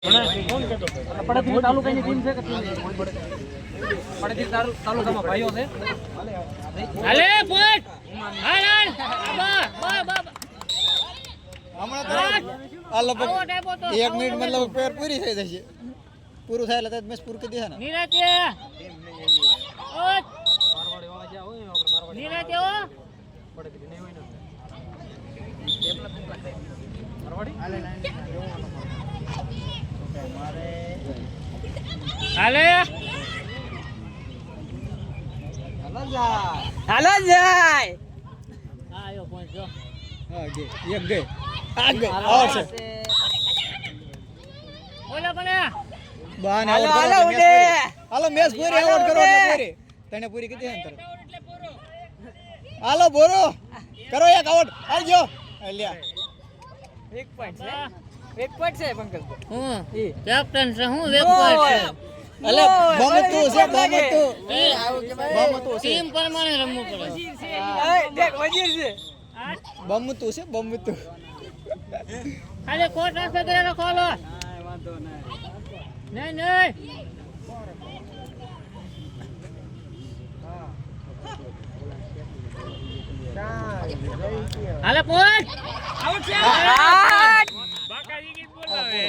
પડેથી તાલુકાની ટીમ છે કે પડેથી તાલુકામાં ભાઈઓ છે હાલે પોઈન્ટ હાલ હાલ હમણાં આ લગભગ 1 મિનિટ મતલબ પેર પૂરી થઈ જશે પૂરું થાય એટલે મેચ પૂરું કરી દે ને નિરાતે ઓય મારવાડી વાળા જ્યાં હોય આપણે મારવાડી નિરાતે ઓ પડેથી નહીં હોય ને મારવાડી હાલે હાલે હાલો જાય આયો પોઈન્ટ જો હા ગે એક ગે આ ગે આવશે ઓલા બને બાને હાલો આઉટ હાલો કરો ઉડે હાલો મેચ પૂરી આઉટ કરો એટલે પૂરી તને પૂરી કરી દે ને તરત હાલો બોરો કરો એક આઉટ આવજો અલ્યા એક પોઈન્ટ છે પંકજ હું કેપ્ટન છે હું વેક પોઈન્ટ છે અલે બમતું છે બમતું છે ટીમ પ્રમાણે રમવું પડે દેખ વજીર છે બમતું છે બમતું ખાલી કોટ ટ્રાન્સફર કરી રાખો હાલો વાંધો નહીં નહીં હાલે પોઈન્ટ નહીં બાકાજી ગીત બોલાવે